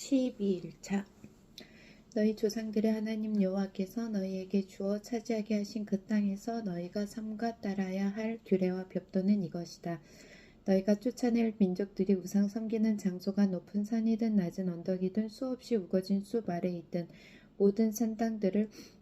12일차. 너희 조상들의 하나님 여호와께서 너희에게 주어 차지하게 하신 그 땅에서 너희가 삼가 따라야 할 규례와 법도는 이것이다. 너희가 쫓아낼 민족들이 우상 섬기는 장소가 높은 산이든 낮은 언덕이든 수없이 우거진 숲 아래 있든 모든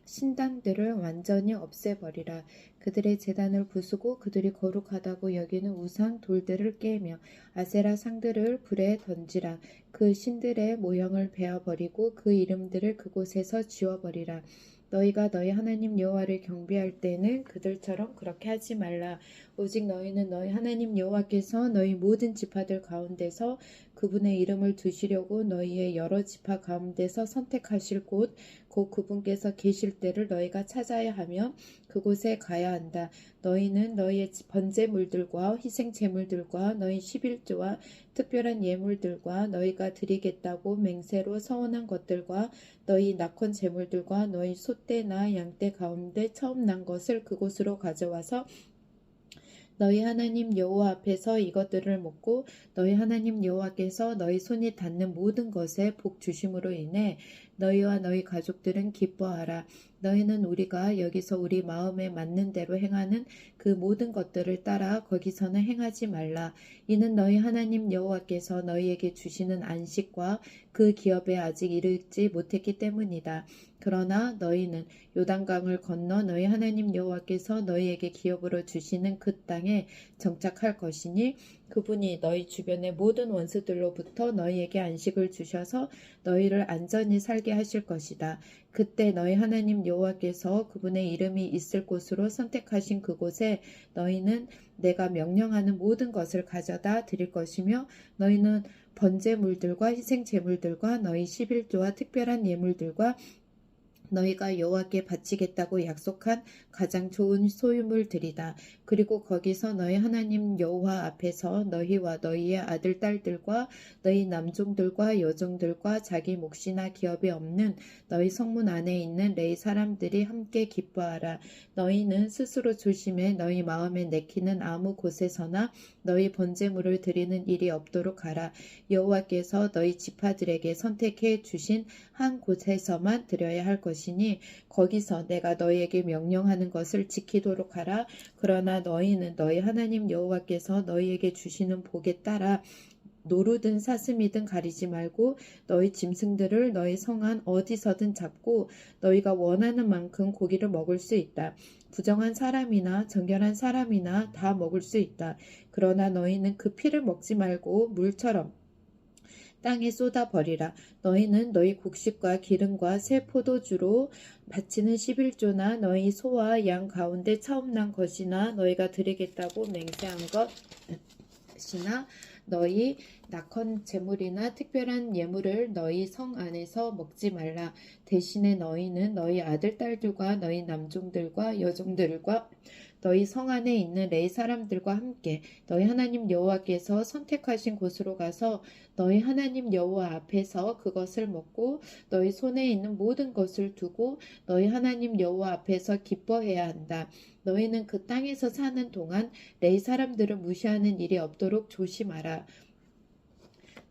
신당들을 완전히 없애버리라. 그들의 제단을 부수고 그들이 거룩하다고 여기는 우상 돌들을 깨며 아세라 상들을 불에 던지라. 그 신들의 모형을 베어버리고 그 이름들을 그곳에서 지워버리라. 너희가 너희 하나님 여호와를 경배할 때는 그들처럼 그렇게 하지 말라. 오직 너희는 너희 하나님 여호와께서 너희 모든 지파들 가운데서 그분의 이름을 두시려고 너희의 여러 지파 가운데서 선택하실 곳, 곧 그분께서 계실 때를 너희가 찾아야 하며 그곳에 가야 한다. 너희는 너희의 번제물들과 희생제물들과 너희 11조와 특별한 예물들과 너희가 드리겠다고 맹세로 서원한 것들과 너희 낙헌 제물들과 너희 소떼나 양떼 가운데 처음 난 것을 그곳으로 가져와서 너희 하나님 여호와 앞에서 이것들을 먹고 너희 하나님 여호와께서 너희 손이 닿는 모든 것에 복 주심으로 인해 너희와 너희 가족들은 기뻐하라. 너희는 우리가 여기서 우리 마음에 맞는 대로 행하는 그 모든 것들을 따라 거기서는 행하지 말라. 이는 너희 하나님 여호와께서 너희에게 주시는 안식과 그 기업에 아직 이르지 못했기 때문이다. 그러나 너희는 요단강을 건너 너희 하나님 여호와께서 너희에게 기업으로 주시는 그 땅에 정착할 것이니 그분이 너희 주변의 모든 원수들로부터 너희에게 안식을 주셔서 너희를 안전히 살게 하실 것이다. 그때 너희 하나님 여호와께서 그분의 이름이 있을 곳으로 선택하신 그곳에 너희는 내가 명령하는 모든 것을 가져다 드릴 것이며 너희는 번제물들과 희생제물들과 너희 11조와 특별한 예물들과 너희가 여호와께 바치겠다고 약속한 가장 좋은 소유물들이다. 그리고 거기서 너희 하나님 여호와 앞에서 너희와 너희의 아들 딸들과 너희 남종들과 여종들과 자기 몫이나 기업이 없는 너희 성문 안에 있는 레위 사람들이 함께 기뻐하라. 너희는 스스로 조심해 너희 마음에 내키는 아무 곳에서나 너희 번제물을 드리는 일이 없도록 하라. 여호와께서 너희 지파들에게 선택해 주신 한 곳에서만 드려야 할 것이니 거기서 내가 너희에게 명령하는 것을 지키도록 하라. 그러나 너희는 너희 하나님 여호와께서 너희에게 주시는 복에 따라 노루든 사슴이든 가리지 말고 너희 짐승들을 너희 성안 어디서든 잡고 너희가 원하는 만큼 고기를 먹을 수 있다. 부정한 사람이나 정결한 사람이나 다 먹을 수 있다. 그러나 너희는 그 피를 먹지 말고 물처럼 땅에 쏟아 버리라. 너희는 너희 곡식과 기름과 새 포도주로 바치는 11조나 너희 소와 양 가운데 처음 난 것이나 너희가 드리겠다고 맹세한 것이나 너희 낙헌 제물이나 특별한 예물을 너희 성 안에서 먹지 말라. 대신에 너희는 너희 아들 딸들과 너희 남종들과 여종들과 너희 성 안에 있는 레위 사람들과 함께 너희 하나님 여호와께서 선택하신 곳으로 가서 너희 하나님 여호와 앞에서 그것을 먹고 너희 손에 있는 모든 것을 두고 너희 하나님 여호와 앞에서 기뻐해야 한다. 너희는 그 땅에서 사는 동안 레위 사람들을 무시하는 일이 없도록 조심하라.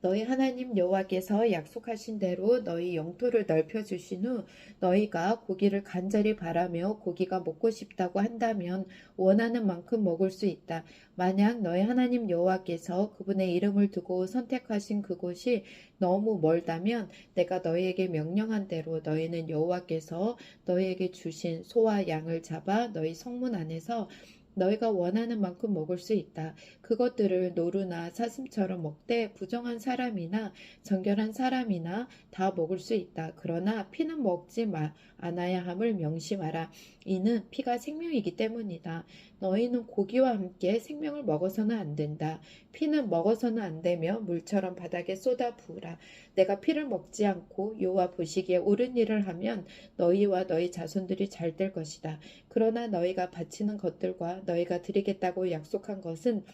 너희 하나님 여호와께서 약속하신 대로 너희 영토를 넓혀주신 후 너희가 고기를 간절히 바라며 고기가 먹고 싶다고 한다면 원하는 만큼 먹을 수 있다. 만약 너희 하나님 여호와께서 그분의 이름을 두고 선택하신 그곳이 너무 멀다면 내가 너희에게 명령한 대로 너희는 여호와께서 너희에게 주신 소와 양을 잡아 너희 성문 안에서 너희가 원하는 만큼 먹을 수 있다. 그것들을 노루나 사슴처럼 먹되 부정한 사람이나 정결한 사람이나 다 먹을 수 있다. 그러나 피는 먹지 않아야 함을 명심하라. 이는 피가 생명이기 때문이다. 너희는 고기와 함께 생명을 먹어서는 안 된다. 피는 먹어서는 안 되며 물처럼 바닥에 쏟아 부으라. 내가 피를 먹지 않고 여호와 보시기에 옳은 일을 하면 너희와 너희 자손들이 잘 될 것이다. 그러나 너희가 바치는 것들과 너희가 드리겠다고 약속한 것은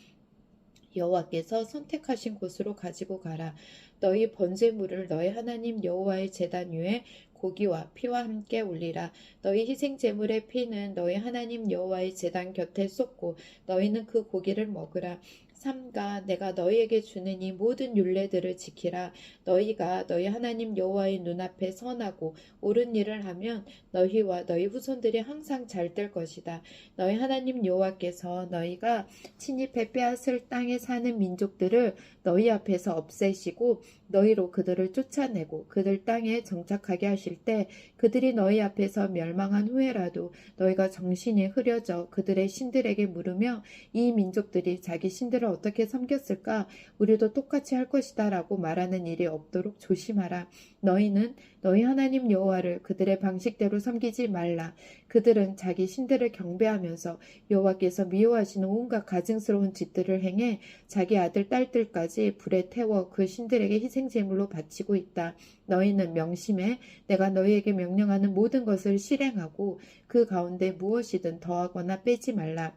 여호와께서 선택하신 곳으로 가지고 가라. 너희 번제물을 너희 하나님 여호와의 제단 위에 고기와 피와 함께 올리라. 너희 희생 제물의 피는 너희 하나님 여호와의 제단 곁에 쏟고 너희는 그 고기를 먹으라. 삼가 내가 너희에게 주는 이 모든 율례들을 지키라. 너희가 너희 하나님 여호와의 눈앞에 선하고 옳은 일을 하면 너희와 너희 후손들이 항상 잘 될 것이다. 너희 하나님 여호와께서 너희가 침입해 빼앗을 땅에 사는 민족들을 너희 앞에서 없애시고 너희로 그들을 쫓아내고 그들 땅에 정착하게 하실 때 그들이 너희 앞에서 멸망한 후에라도 너희가 정신이 흐려져 그들의 신들에게 물으며 이 민족들이 자기 신들을 어떻게 섬겼을까? 우리도 똑같이 할 것이다 라고 말하는 일이 없도록 조심하라. 너희는 너희 하나님 여호와를 그들의 방식대로 섬기지 말라. 그들은 자기 신들을 경배하면서 여호와께서 미워하시는 온갖 가증스러운 짓들을 행해 자기 아들 딸들까지 불에 태워 그 신들에게 희생제물로 바치고 있다. 너희는 명심해 내가 너희에게 명령하는 모든 것을 실행하고 그 가운데 무엇이든 더하거나 빼지 말라.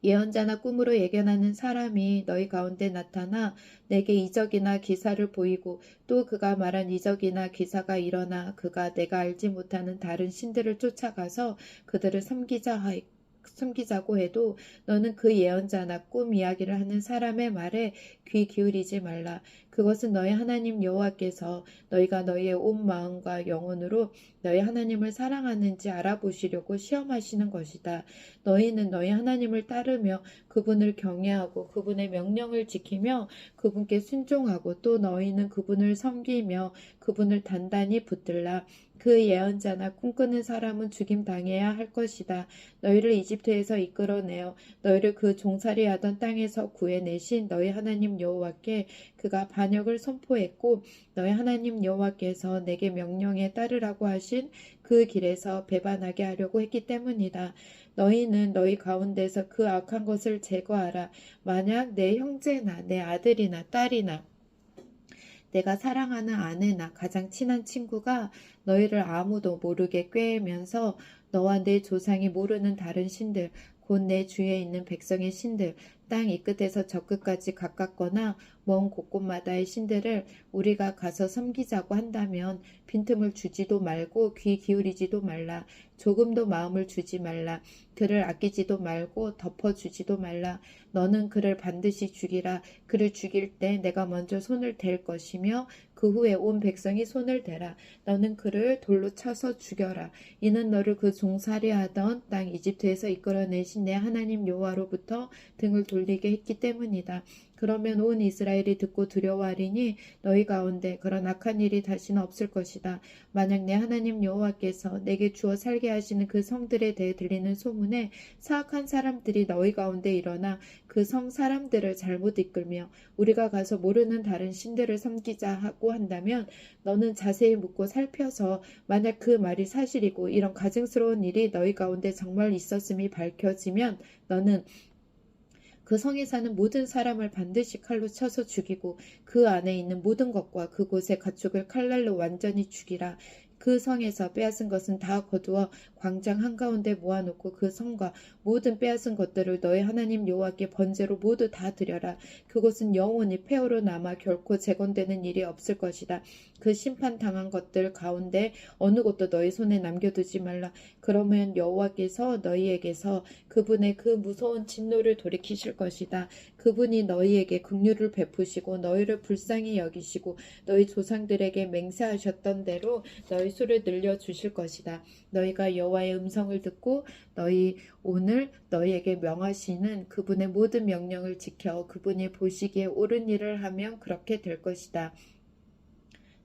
예언자나 꿈으로 예견하는 사람이 너희 가운데 나타나 내게 이적이나 기사를 보이고 또 그가 말한 이적이나 기사가 일어나 그가 내가 알지 못하는 다른 신들을 쫓아가서 그들을 섬기자고 해도 너는 그 예언자나 꿈 이야기를 하는 사람의 말에 귀 기울이지 말라. 그것은 너희 하나님 여호와께서 너희가 너희의 온 마음과 영혼으로 너희 하나님을 사랑하는지 알아보시려고 시험하시는 것이다. 너희는 너희 하나님을 따르며 그분을 경외하고 그분의 명령을 지키며 그분께 순종하고 또 너희는 그분을 섬기며 그분을 단단히 붙들라. 그 예언자나 꿈꾸는 사람은 죽임당해야 할 것이다. 너희를 이집트에서 이끌어내어 너희를 그 종살이하던 땅에서 구해내신 너희 하나님 여호와께 그가 반역을 선포했고 너희 하나님 여호와께서 내게 명령에 따르라고 하신 그 길에서 배반하게 하려고 했기 때문이다. 너희는 너희 가운데서 그 악한 것을 제거하라. 만약 내 형제나 내 아들이나 딸이나 내가 사랑하는 아내나 가장 친한 친구가 너희를 아무도 모르게 꾀면서 너와 내 조상이 모르는 다른 신들, 곧 내 주위에 있는 백성의 신들, 땅 이 끝에서 저 끝까지 가깝거나 먼 곳곳마다의 신들을 우리가 가서 섬기자고 한다면 빈틈을 주지도 말고 귀 기울이지도 말라. 조금도 마음을 주지 말라. 그를 아끼지도 말고 덮어주지도 말라. 너는 그를 반드시 죽이라. 그를 죽일 때 내가 먼저 손을 댈 것이며 그 후에 온 백성이 손을 대라. 너는 그를 돌로 쳐서 죽여라. 이는 너를 그 종살이하던 땅 이집트에서 이끌어내신 내 하나님 여호와로부터 등을 돌리게 했기 때문이다. 그러면 온 이스라엘이 듣고 두려워하리니 너희 가운데 그런 악한 일이 다시는 없을 것이다. 만약 내 하나님 여호와께서 내게 주어 살게 하시는 그 성들에 대해 들리는 소문에 사악한 사람들이 너희 가운데 일어나 그 성 사람들을 잘못 이끌며 우리가 가서 모르는 다른 신들을 섬기자 하고 한다면 너는 자세히 묻고 살펴서 만약 그 말이 사실이고 이런 가증스러운 일이 너희 가운데 정말 있었음이 밝혀지면 너는 그 성에 사는 모든 사람을 반드시 칼로 쳐서 죽이고 그 안에 있는 모든 것과 그곳의 가축을 칼날로 완전히 죽이라. 그 성에서 빼앗은 것은 다 거두어 광장 한가운데 모아놓고 그 성과 모든 빼앗은 것들을 너희 하나님 여호와께 번제로 모두 다 드려라. 그곳은 영원히 폐허로 남아 결코 재건되는 일이 없을 것이다. 그 심판당한 것들 가운데 어느 것도 너희 손에 남겨두지 말라. 그러면 여호와께서 너희에게서 그분의 그 무서운 진노를 돌이키실 것이다. 그분이 너희에게 긍휼을 베푸시고 너희를 불쌍히 여기시고 너희 조상들에게 맹세하셨던 대로 너희 수를 늘려주실 것이다. 너희가 여호와의 음성을 듣고 너희 오늘 너희에게 명하시는 그분의 모든 명령을 지켜 그분이 보시기에 옳은 일을 하면 그렇게 될 것이다.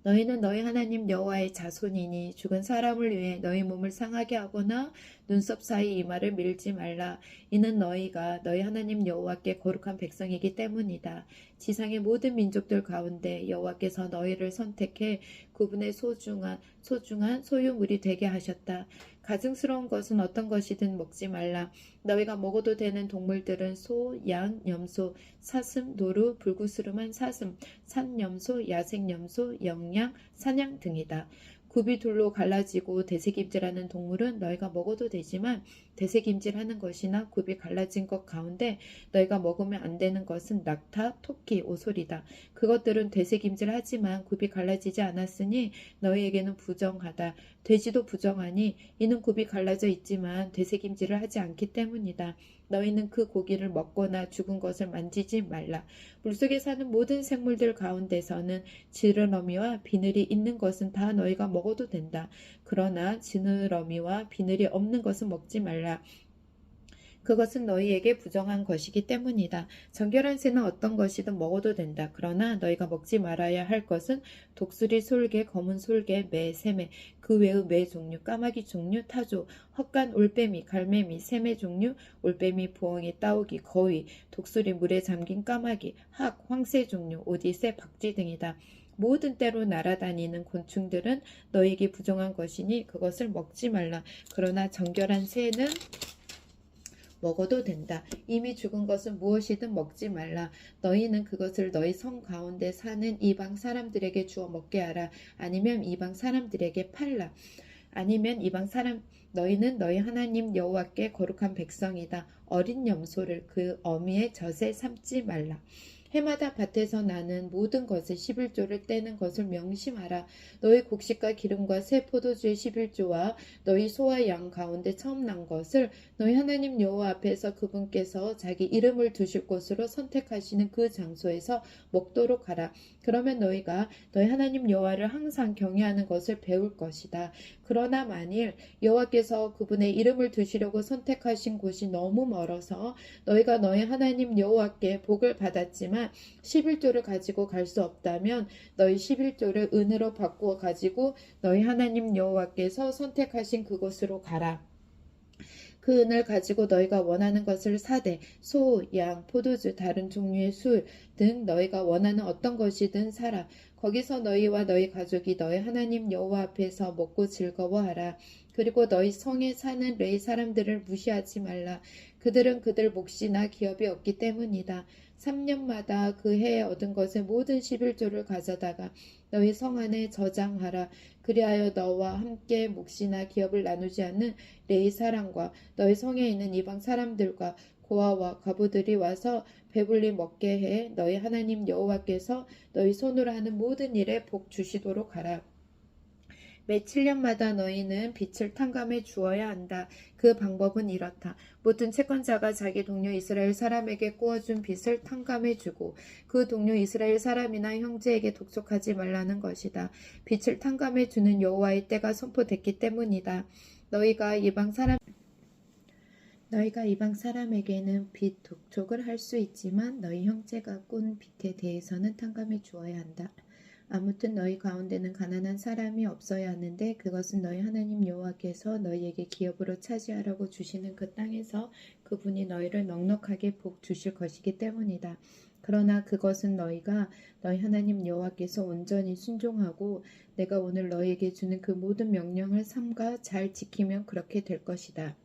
너희는 너희 하나님 여호와의 자손이니 죽은 사람을 위해 너희 몸을 상하게 하거나 눈썹 사이 이마를 밀지 말라. 이는 너희가 너희 하나님 여호와께 거룩한 백성이기 때문이다. 지상의 모든 민족들 가운데 여호와께서 너희를 선택해 그분의 소중한 소유물이 되게 하셨다. 가증스러운 것은 어떤 것이든 먹지 말라. 너희가 먹어도 되는 동물들은 소, 양, 염소, 사슴, 노루, 불구스름한 사슴, 산염소, 야생염소, 영양, 사냥 등이다. 굽이 둘로 갈라지고 되새김질하는 동물은 너희가 먹어도 되지만 되새김질하는 것이나 굽이 갈라진 것 가운데 너희가 먹으면 안 되는 것은 낙타, 토끼, 오솔이다. 그것들은 되새김질하지만 굽이 갈라지지 않았으니 너희에게는 부정하다. 돼지도 부정하니 이는 굽이 갈라져 있지만 되새김질을 하지 않기 때문이다. 너희는 그 고기를 먹거나 죽은 것을 만지지 말라. 물속에 사는 모든 생물들 가운데서는 지느러미와 비늘이 있는 것은 다 너희가 먹어도 된다. 그러나 지느러미와 비늘이 없는 것은 먹지 말라. 그것은 너희에게 부정한 것이기 때문이다. 정결한 새는 어떤 것이든 먹어도 된다. 그러나 너희가 먹지 말아야 할 것은 독수리, 솔개, 검은 솔개, 매, 새매, 그 외의 매 종류, 까마귀 종류, 타조, 헛간, 올빼미, 갈매미, 새매 종류, 올빼미, 부엉이, 따오기, 거위, 독수리, 물에 잠긴 까마귀, 학, 황새 종류, 오디세, 박쥐 등이다. 모든 때로 날아다니는 곤충들은 너희에게 부정한 것이니 그것을 먹지 말라. 그러나 정결한 새는 먹어도 된다. 이미 죽은 것은 무엇이든 먹지 말라. 너희는 그것을 너희 성 가운데 사는 이방 사람들에게 주어 먹게 하라. 아니면 이방 사람들에게 팔라. 아니면 이방 사람 너희는 너희 하나님 여호와께 거룩한 백성이다. 어린 염소를 그 어미의 젖에 삼지 말라. 해마다 밭에서 나는 모든 것에 11조를 떼는 것을 명심하라. 너희 곡식과 기름과 새 포도주의 11조와 너희 소와 양 가운데 처음 난 것을 너희 하나님 여호와 앞에서 그분께서 자기 이름을 두실 곳으로 선택하시는 그 장소에서 먹도록 하라. 그러면 너희가 너희 하나님 여호와를 항상 경외하는 것을 배울 것이다. 그러나 만일 여호와께서 그분의 이름을 두시려고 선택하신 곳이 너무 멀어서 너희가 너희 하나님 여호와께 복을 받았지만 11조를 가지고 갈 수 없다면 너희 11조를 은으로 바꾸어 가지고 너희 하나님 여호와께서 선택하신 그곳으로 가라. 그 은을 가지고 너희가 원하는 것을 사되 소, 양, 포도주, 다른 종류의 술 등 너희가 원하는 어떤 것이든 사라. 거기서 너희와 너희 가족이 너희 하나님 여호와 앞에서 먹고 즐거워하라. 그리고 너희 성에 사는 레위 사람들을 무시하지 말라. 그들은 그들 몫이나 기업이 없기 때문이다. 3년마다 그 해에 얻은 것의 모든 11조를 가져다가 너희 성 안에 저장하라. 그리하여 너와 함께 몫이나 기업을 나누지 않는 레위 사람과 너희 성에 있는 이방 사람들과 고아와 과부들이 와서 배불리 먹게 해 너희 하나님 여호와께서 너희 손으로 하는 모든 일에 복 주시도록 하라. 매 7년마다 너희는 빚을 탕감해 주어야 한다. 그 방법은 이렇다. 모든 채권자가 자기 동료 이스라엘 사람에게 꾸어준 빚을 탕감해 주고 그 동료 이스라엘 사람이나 형제에게 독촉하지 말라는 것이다. 빚을 탕감해 주는 여호와의 때가 선포됐기 때문이다. 너희가 이방 사람에게는 빚 독촉을 할 수 있지만 너희 형제가 꾼 빚에 대해서는 탕감해 주어야 한다. 아무튼 너희 가운데는 가난한 사람이 없어야 하는데 그것은 너희 하나님 여호와께서 너희에게 기업으로 차지하라고 주시는 그 땅에서 그분이 너희를 넉넉하게 복 주실 것이기 때문이다. 그러나 그것은 너희가 너희 하나님 여호와께서 온전히 순종하고 내가 오늘 너희에게 주는 그 모든 명령을 삼가 잘 지키면 그렇게 될 것이다.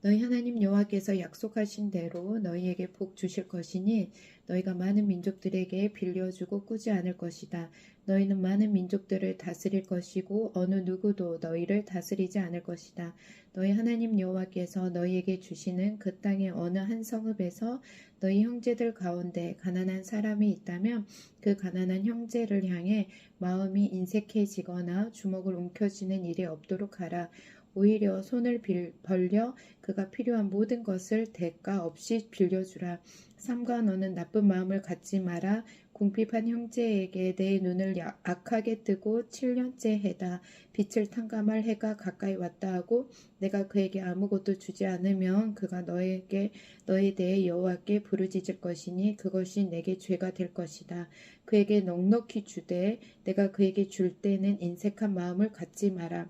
너희 하나님 여호와께서 약속하신 대로 너희에게 복 주실 것이니 너희가 많은 민족들에게 빌려주고 꾸지 않을 것이다. 너희는 많은 민족들을 다스릴 것이고 어느 누구도 너희를 다스리지 않을 것이다. 너희 하나님 여호와께서 너희에게 주시는 그 땅의 어느 한 성읍에서 너희 형제들 가운데 가난한 사람이 있다면 그 가난한 형제를 향해 마음이 인색해지거나 주먹을 움켜쥐는 일이 없도록 하라. 오히려 손을 벌려 그가 필요한 모든 것을 대가 없이 빌려주라. 삼가 너는 나쁜 마음을 갖지 마라. 궁핍한 형제에게 내 눈을 악하게 뜨고 7년째 해다. 빛을 탕감할 해가 가까이 왔다 하고 내가 그에게 아무것도 주지 않으면 그가 너에 대해 여호와께 부르짖을 것이니 그것이 내게 죄가 될 것이다. 그에게 넉넉히 주되 내가 그에게 줄 때는 인색한 마음을 갖지 마라.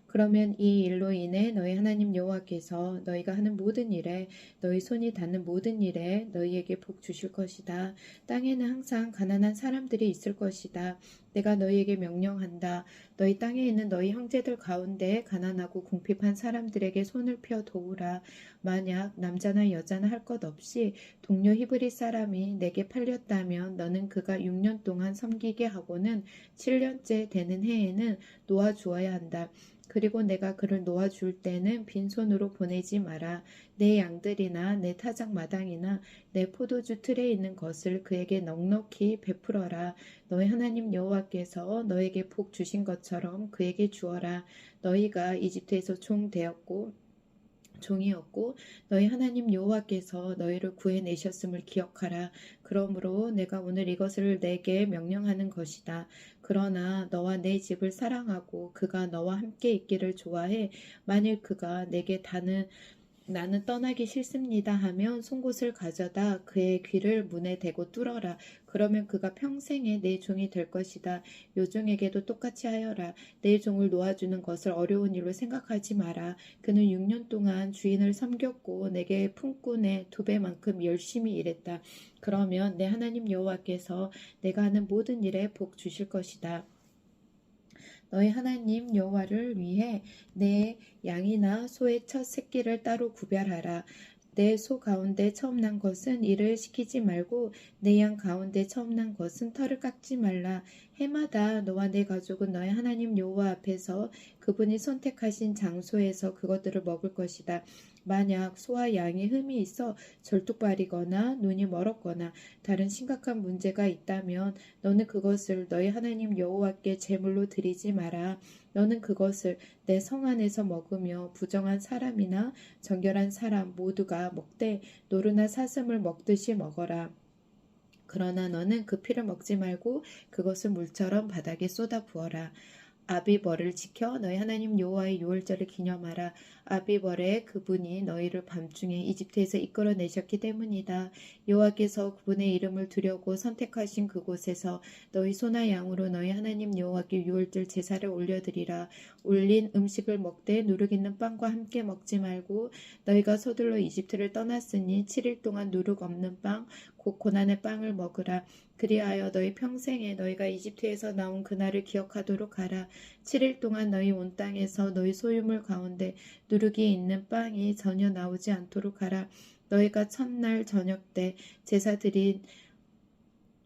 그러면 이 일로 인해 너희 하나님 여호와께서 너희가 하는 모든 일에 너희 손이 닿는 모든 일에 너희에게 복 주실 것이다. 땅에는 항상 가난한 사람들이 있을 것이다. 내가 너희에게 명령한다. 너희 땅에 있는 너희 형제들 가운데 가난하고 궁핍한 사람들에게 손을 펴 도우라. 만약 남자나 여자나 할 것 없이 동료 히브리 사람이 내게 팔렸다면 너는 그가 6년 동안 섬기게 하고는 7년째 되는 해에는 놓아주어야 한다. 그리고 내가 그를 놓아줄 때는 빈손으로 보내지 마라. 내 양들이나 내 타작 마당이나 내 포도주 틀에 있는 것을 그에게 넉넉히 베풀어라. 너희 하나님 여호와께서 너에게 복 주신 것처럼 그에게 주어라. 너희가 이집트에서 종 되었고 종이었고 너희 하나님 여호와께서 너희를 구해내셨음을 기억하라. 그러므로 내가 오늘 이것을 내게 명령하는 것이다. 그러나 너와 내 집을 사랑하고 그가 너와 함께 있기를 좋아해. 만일 그가 내게 나는 떠나기 싫습니다 하면 송곳을 가져다 그의 귀를 문에 대고 뚫어라. 그러면 그가 평생에 내 종이 될 것이다. 요종에게도 똑같이 하여라. 내 종을 놓아주는 것을 어려운 일로 생각하지 마라. 그는 6년 동안 주인을 섬겼고 내게 품꾼의 2배만큼 열심히 일했다. 그러면 내 하나님 여호와께서 내가 하는 모든 일에 복 주실 것이다. 너희 하나님 여호와를 위해 내 양이나 소의 첫 새끼를 따로 구별하라. 내 소 가운데 처음 난 것은 일을 시키지 말고 내 양 가운데 처음 난 것은 털을 깎지 말라. 해마다 너와 내 가족은 너희 하나님 여호와 앞에서 그분이 선택하신 장소에서 그것들을 먹을 것이다. 만약 소와 양에 흠이 있어 절뚝발이거나 눈이 멀었거나 다른 심각한 문제가 있다면 너는 그것을 너희 하나님 여호와께 제물로 드리지 마라. 너는 그것을 내 성 안에서 먹으며 부정한 사람이나 정결한 사람 모두가 먹되 노루나 사슴을 먹듯이 먹어라. 그러나 너는 그 피를 먹지 말고 그것을 물처럼 바닥에 쏟아 부어라. 아비벌을 지켜 너희 하나님 여호와의 유월절을 기념하라. 아비벌에 그분이 너희를 밤중에 이집트에서 이끌어내셨기 때문이다. 여호와께서 그분의 이름을 두려고 선택하신 그곳에서 너희 소나 양으로 너희 하나님 여호와께 유월절 제사를 올려드리라. 올린 음식을 먹되 누룩 있는 빵과 함께 먹지 말고 너희가 서둘러 이집트를 떠났으니 7일 동안 누룩 없는 빵 곧 고난의 빵을 먹으라. 그리하여 너희 평생에 너희가 이집트에서 나온 그날을 기억하도록 하라. 7일 동안 너희 온 땅에서 너희 소유물 가운데 누룩이 있는 빵이 전혀 나오지 않도록 하라. 너희가 첫날 저녁 때 제사 드린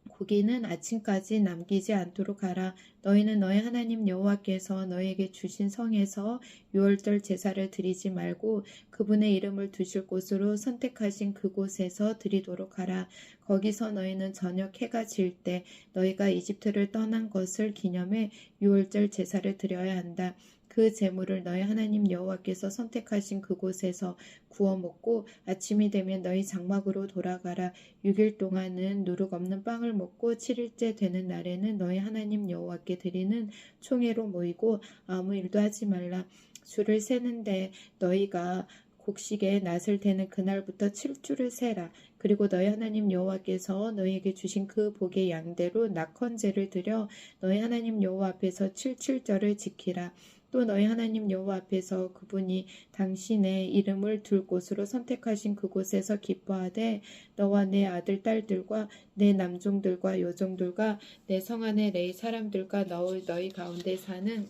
고기는 아침까지 남기지 않도록 하라. 너희는 너희 하나님 여호와께서 너희에게 주신 성에서 유월절 제사를 드리지 말고 그분의 이름을 두실 곳으로 선택하신 그곳에서 드리도록 하라. 거기서 너희는 저녁 해가 질 때 너희가 이집트를 떠난 것을 기념해 유월절 제사를 드려야 한다. 그 제물을 너희 하나님 여호와께서 선택하신 그곳에서 구워 먹고 아침이 되면 너희 장막으로 돌아가라. 6일 동안은 누룩 없는 빵을 먹고 7일째 되는 날에는 너희 하나님 여호와께 드리는 총회로 모이고 아무 일도 하지 말라. 주를 세는데 너희가 곡식에 낫을 대는 그날부터 7주를 세라. 그리고 너희 하나님 여호와께서 너희에게 주신 그 복의 양대로 낙헌제를 드려 너희 하나님 여호와 앞에서 7.7절을 지키라. 또 너희 하나님 여호와 앞에서 그분이 당신의 이름을 둘 곳으로 선택하신 그곳에서 기뻐하되 너와 내 아들 딸들과 내 남종들과 여종들과 내 성 안의 레위 사람들과 너희 가운데 사는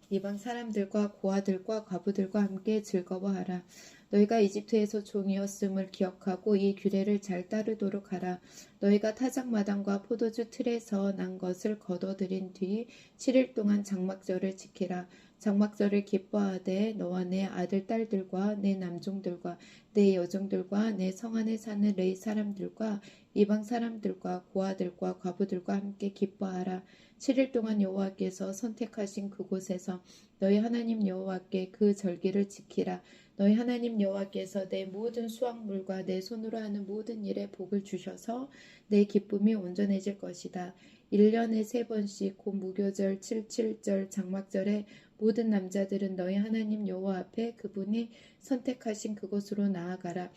이방 사람들과 고아들과 과부들과 함께 즐거워하라. 너희가 이집트에서 종이었음을 기억하고 이 규례를 잘 따르도록 하라. 너희가 타작마당과 포도주 틀에서 난 것을 거둬들인 뒤 7일 동안 장막절을 지키라. 장막절을 기뻐하되 너와 내 아들 딸들과 내 남종들과 내 여종들과 내 성 안에 사는 레위 사람들과 이방 사람들과 고아들과 과부들과 함께 기뻐하라. 7일 동안 여호와께서 선택하신 그곳에서 너희 하나님 여호와께 그 절기를 지키라. 너희 하나님 여호와께서 내 모든 수확물과 내 손으로 하는 모든 일에 복을 주셔서 내 기쁨이 온전해질 것이다. 1년에 3번씩 곧 무교절, 7.7절, 장막절에 모든 남자들은 너희 하나님 여호와 앞에 그분이 선택하신 그곳으로 나아가라.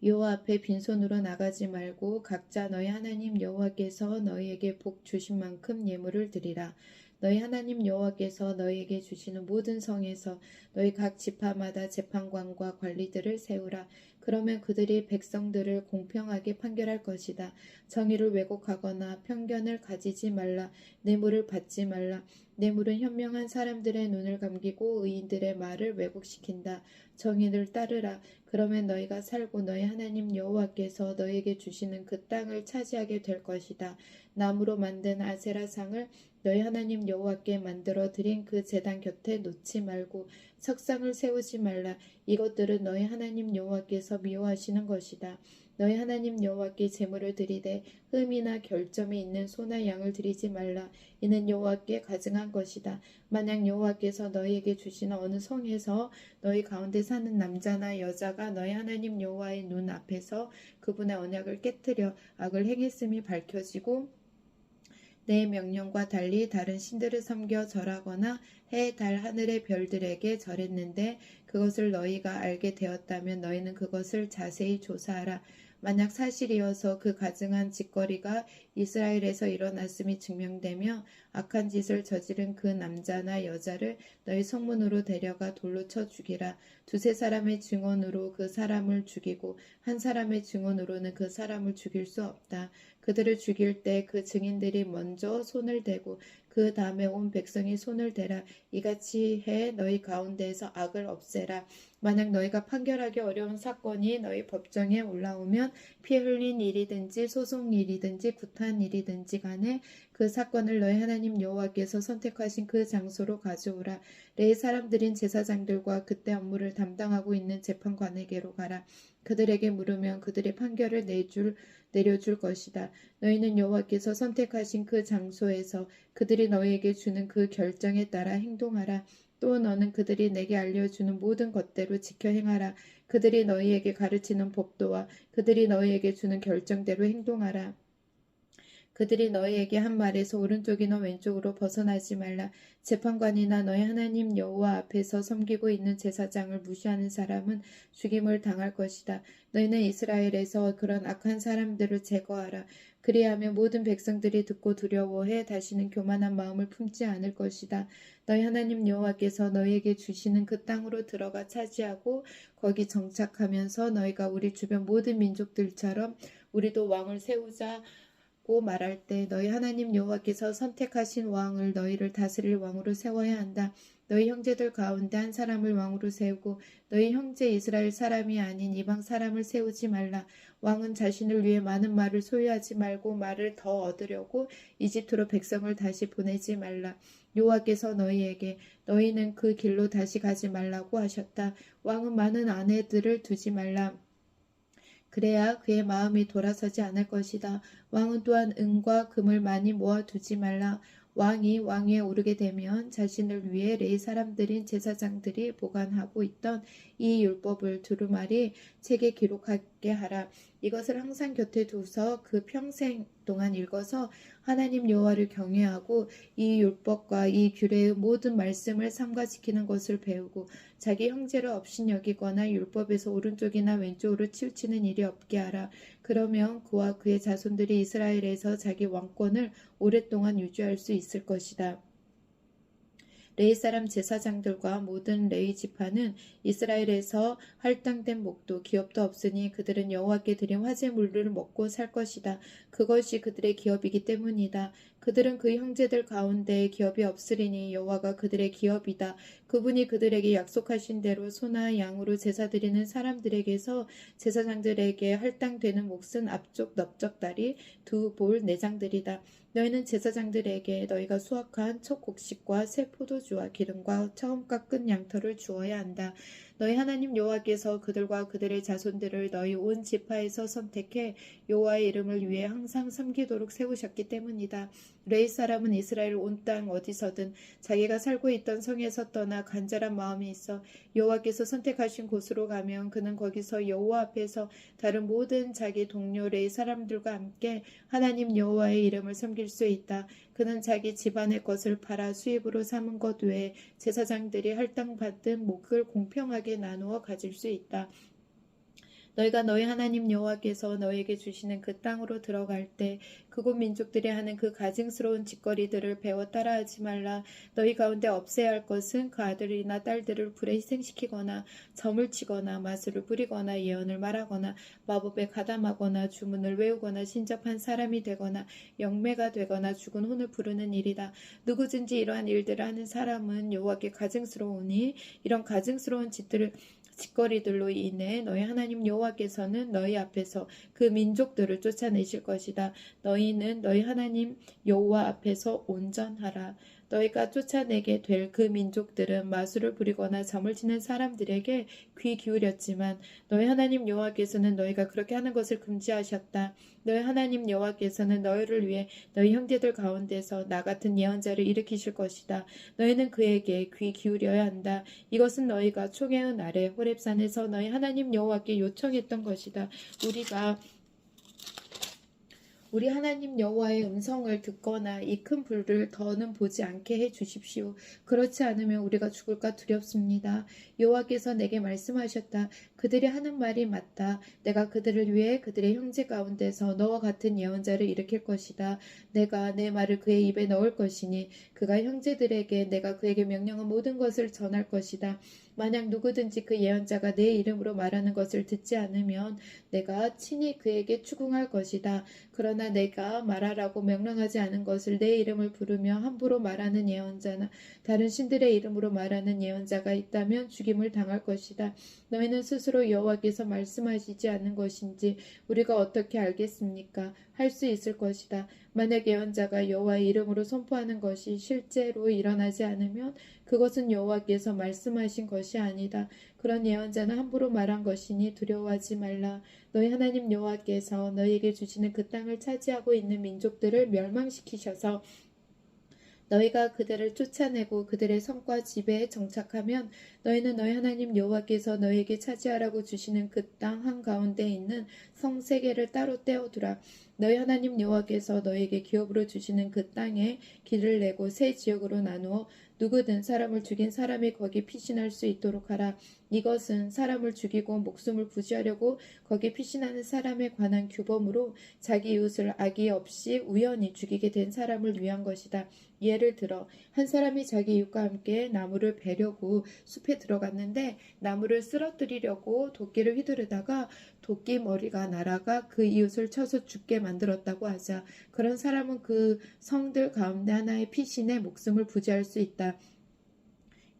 여호와 앞에 빈손으로 나가지 말고 각자 너희 하나님 여호와께서 너희에게 복 주신 만큼 예물을 드리라. 너희 하나님 여호와께서 너희에게 주시는 모든 성에서 너희 각 지파마다 재판관과 관리들을 세우라. 그러면 그들이 백성들을 공평하게 판결할 것이다. 정의를 왜곡하거나 편견을 가지지 말라. 뇌물을 받지 말라. 뇌물은 현명한 사람들의 눈을 감기고 의인들의 말을 왜곡시킨다. 정의를 따르라. 그러면 너희가 살고 너희 하나님 여호와께서 너희에게 주시는 그 땅을 차지하게 될 것이다. 나무로 만든 아세라상을 너희 하나님 여호와께 만들어 드린 그 제단 곁에 놓지 말고 석상을 세우지 말라. 이것들은 너희 하나님 여호와께서 미워하시는 것이다. 너희 하나님 여호와께 제물을 드리되 흠이나 결점이 있는 소나 양을 드리지 말라. 이는 여호와께 가증한 것이다. 만약 여호와께서 너희에게 주시는 어느 성에서 너희 가운데 사는 남자나 여자가 너희 하나님 여호와의 눈 앞에서 그분의 언약을 깨뜨려 악을 행했음이 밝혀지고 내 명령과 달리 다른 신들을 섬겨 절하거나 해, 달, 하늘의 별들에게 절했는데 그것을 너희가 알게 되었다면 너희는 그것을 자세히 조사하라. 만약 사실이어서 그 가증한 짓거리가 이스라엘에서 일어났음이 증명되며 악한 짓을 저지른 그 남자나 여자를 너희 성문으로 데려가 돌로 쳐 죽이라. 두세 사람의 증언으로 그 사람을 죽이고 한 사람의 증언으로는 그 사람을 죽일 수 없다. 그들을 죽일 때 그 증인들이 먼저 손을 대고 그 다음에 온 백성이 손을 대라. 이같이 해 너희 가운데에서 악을 없애라. 만약 너희가 판결하기 어려운 사건이 너희 법정에 올라오면 피 흘린 일이든지 소송 일이든지 구타한 일이든지 간에 그 사건을 너희 하나님 여호와께서 선택하신 그 장소로 가져오라. 레위 사람들인 제사장들과 그때 업무를 담당하고 있는 재판관에게로 가라. 그들에게 물으면 그들의 판결을 내려줄 것이다. 너희는 여호와께서 선택하신 그 장소에서 그들이 너희에게 주는 그 결정에 따라 행동하라. 또 너는 그들이 내게 알려주는 모든 것대로 지켜 행하라. 그들이 너희에게 가르치는 법도와 그들이 너희에게 주는 결정대로 행동하라. 그들이 너희에게 한 말에서 오른쪽이나 왼쪽으로 벗어나지 말라. 재판관이나 너희 하나님 여호와 앞에서 섬기고 있는 제사장을 무시하는 사람은 죽임을 당할 것이다. 너희는 이스라엘에서 그런 악한 사람들을 제거하라. 그리하면 모든 백성들이 듣고 두려워해 다시는 교만한 마음을 품지 않을 것이다. 너희 하나님 여호와께서 너희에게 주시는 그 땅으로 들어가 차지하고 거기 정착하면서 너희가 우리 주변 모든 민족들처럼 우리도 왕을 세우자 고 말할 때 너희 하나님 여호와께서 선택하신 왕을 너희를 다스릴 왕으로 세워야 한다. 너희 형제들 가운데 한 사람을 왕으로 세우고 너희 형제 이스라엘 사람이 아닌 이방 사람을 세우지 말라. 왕은 자신을 위해 많은 말을 소유하지 말고 말을 더 얻으려고 이집트로 백성을 다시 보내지 말라. 여호와께서 너희에게 너희는 그 길로 다시 가지 말라고 하셨다. 왕은 많은 아내들을 두지 말라. 그래야 그의 마음이 돌아서지 않을 것이다. 왕은 또한 은과 금을 많이 모아두지 말라. 왕이 왕위에 오르게 되면 자신을 위해 레위 사람들인 제사장들이 보관하고 있던 이 율법을 두루마리 책에 기록하게 하라. 이것을 항상 곁에 두서 그 평생 동안 읽어서 하나님 여호와를 경외하고 이 율법과 이 규례의 모든 말씀을 삼가지키는 것을 배우고 자기 형제를 업신여기거나 율법에서 오른쪽이나 왼쪽으로 치우치는 일이 없게 하라. 그러면 그와 그의 자손들이 이스라엘에서 자기 왕권을 오랫동안 유지할 수 있을 것이다. 레위 사람 제사장들과 모든 레위 지파는 이스라엘에서 할당된 목도 기업도 없으니 그들은 여호와께 드린 화제물을 먹고 살 것이다. 그것이 그들의 기업이기 때문이다. 그들은 그 형제들 가운데 기업이 없으리니 여호와가 그들의 기업이다. 그분이 그들에게 약속하신 대로 소나 양으로 제사 드리는 사람들에게서 제사장들에게 할당되는 몫은 앞쪽 넓적다리 두 볼 내장들이다. 너희는 제사장들에게 너희가 수확한 첫 곡식과 새 포도주와 기름과 처음 깎은 양털을 주어야 한다. 너희 하나님 여호와께서 그들과 그들의 자손들을 너희 온 지파에서 선택해 여호와의 이름을 위해 항상 섬기도록 세우셨기 때문이다. 레위 사람은 이스라엘 온 땅 어디서든 자기가 살고 있던 성에서 떠나 간절한 마음이 있어 여호와께서 선택하신 곳으로 가면 그는 거기서 여호와 앞에서 다른 모든 자기 동료 레위 사람들과 함께 하나님 여호와의 이름을 섬길 수 있다. 그는 자기 집안의 것을 팔아 수입으로 삼은 것 외에 제사장들이 할당받은 몫을 공평하게 나누어 가질 수 있다. 너희가 너희 하나님 여호와께서 너희에게 주시는 그 땅으로 들어갈 때 그곳 민족들이 하는 그 가증스러운 짓거리들을 배워 따라하지 말라. 너희 가운데 없애야 할 것은 그 아들이나 딸들을 불에 희생시키거나 점을 치거나 마술을 부리거나 예언을 말하거나 마법에 가담하거나 주문을 외우거나 신접한 사람이 되거나 영매가 되거나 죽은 혼을 부르는 일이다. 누구든지 이러한 일들을 하는 사람은 여호와께 가증스러우니 이런 가증스러운 짓거리들로 인해 너희 하나님 여호와께서는 너희 앞에서 그 민족들을 쫓아내실 것이다. 너희는 너희 하나님 여호와 앞에서 온전하라. 너희가 쫓아내게 될 그 민족들은 마술을 부리거나 점을 치는 사람들에게 귀 기울였지만 너희 하나님 여호와께서는 너희가 그렇게 하는 것을 금지하셨다. 너희 하나님 여호와께서는 너희를 위해 너희 형제들 가운데서 나 같은 예언자를 일으키실 것이다. 너희는 그에게 귀 기울여야 한다. 이것은 너희가 총회의 날에 호렙산에서 너희 하나님 여호와께 요청했던 것이다. 우리 하나님 여호와의 음성을 듣거나 이 큰 불을 더는 보지 않게 해 주십시오. 그렇지 않으면 우리가 죽을까 두렵습니다. 여호와께서 내게 말씀하셨다. 그들이 하는 말이 맞다. 내가 그들을 위해 그들의 형제 가운데서 너와 같은 예언자를 일으킬 것이다. 내가 내 말을 그의 입에 넣을 것이니 그가 형제들에게 내가 그에게 명령한 모든 것을 전할 것이다. 만약 누구든지 그 예언자가 내 이름으로 말하는 것을 듣지 않으면 내가 친히 그에게 추궁할 것이다. 그러나 내가 말하라고 명령하지 않은 것을 내 이름을 부르며 함부로 말하는 예언자나 다른 신들의 이름으로 말하는 예언자가 있다면 죽임을 당할 것이다. 너희는 스스로 여호와께서 말씀하시지 않는 것인지 우리가 어떻게 알겠습니까? 할 수 있을 것이다. 만약 예언자가 여호와의 이름으로 선포하는 것이 실제로 일어나지 않으면 그것은 여호와께서 말씀하신 것이 아니다. 그런 예언자는 함부로 말한 것이니 두려워하지 말라. 너희 하나님 여호와께서 너희에게 주시는 그 땅을 차지하고 있는 민족들을 멸망시키셔서 너희가 그들을 쫓아내고 그들의 성과 지배에 정착하면 너희는 너희 하나님 여호와께서 너희에게 차지하라고 주시는 그 땅 한가운데 있는 성 세 개를 따로 떼어두라. 너희 하나님 여호와께서 너희에게 기업으로 주시는 그 땅에 길을 내고 세 지역으로 나누어 누구든 사람을 죽인 사람이 거기 피신할 수 있도록 하라. 이것은 사람을 죽이고 목숨을 부지하려고 거기 피신하는 사람에 관한 규범으로 자기 이웃을 악의 없이 우연히 죽이게 된 사람을 위한 것이다. 예를 들어 한 사람이 자기 이웃과 함께 나무를 베려고 숲에 들어갔는데 나무를 쓰러뜨리려고 도끼를 휘두르다가 도끼 머리가 날아가 그 이웃을 쳐서 죽게 만들었다고 하자. 그런 사람은 그 성들 가운데 하나의 피신에 목숨을 부지할 수 있다.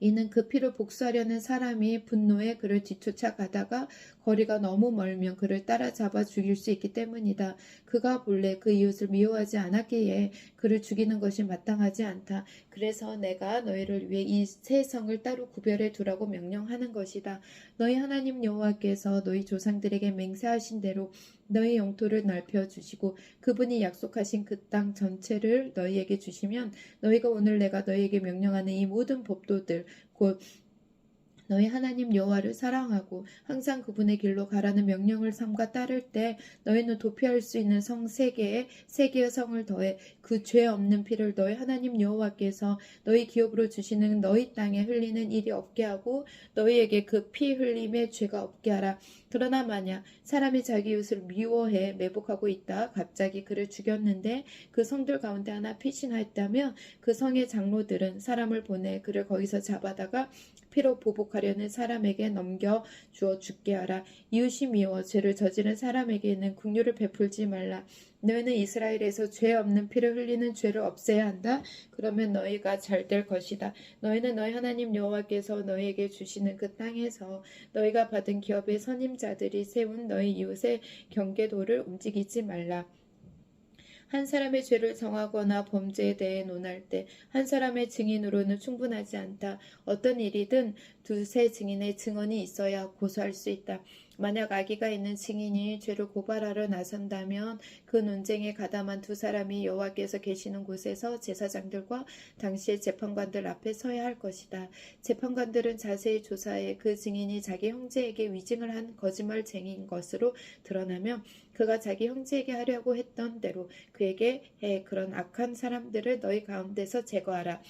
이는 그 피를 복수하려는 사람이 분노에 그를 뒤쫓아가다가 거리가 너무 멀면 그를 따라잡아 죽일 수 있기 때문이다. 그가 본래 그 이웃을 미워하지 않았기에 그를 죽이는 것이 마땅하지 않다. 그래서 내가 너희를 위해 이 세 성을 따로 구별해 두라고 명령하는 것이다. 너희 하나님 여호와께서 너희 조상들에게 맹세하신 대로 너희 영토를 넓혀 주시고 그분이 약속하신 그 땅 전체를 너희에게 주시면 너희가 오늘 내가 너희에게 명령하는 이 모든 법도들 곧 너희 하나님 여호와를 사랑하고 항상 그분의 길로 가라는 명령을 삼가 따를 때 너희는 도피할 수 있는 성 세 개의 성을 더해 그 죄 없는 피를 너희 하나님 여호와께서 너희 기업으로 주시는 너희 땅에 흘리는 일이 없게 하고 너희에게 그 피 흘림의 죄가 없게 하라. 그러나 만약 사람이 자기 이웃을 미워해 매복하고 있다 갑자기 그를 죽였는데 그 성들 가운데 하나 피신하였다면 그 성의 장로들은 사람을 보내 그를 거기서 잡아다가 피로 보복하려는 사람에게 넘겨 주어 죽게 하라. 이웃이 미워 죄를 저지른 사람에게는 긍휼을 베풀지 말라. 너희는 이스라엘에서 죄 없는 피를 흘리는 죄를 없애야 한다. 그러면 너희가 잘 될 것이다. 너희는 너희 하나님 여호와께서 너희에게 주시는 그 땅에서 너희가 받은 기업의 선임자들이 세운 너희 이웃의 경계도를 움직이지 말라. 한 사람의 죄를 정하거나 범죄에 대해 논할 때 한 사람의 증인으로는 충분하지 않다. 어떤 일이든 두세 증인의 증언이 있어야 고소할 수 있다. 만약 악의가 있는 증인이 죄를 고발하러 나선다면 그 논쟁에 가담한 두 사람이 여호와께서 계시는 곳에서 제사장들과 당시의 재판관들 앞에 서야 할 것이다. 재판관들은 자세히 조사해 그 증인이 자기 형제에게 위증을 한 거짓말쟁이인 것으로 드러나면 그가 자기 형제에게 하려고 했던 대로 그에게 해 그런 악한 사람들을 너희 가운데서 제거하라.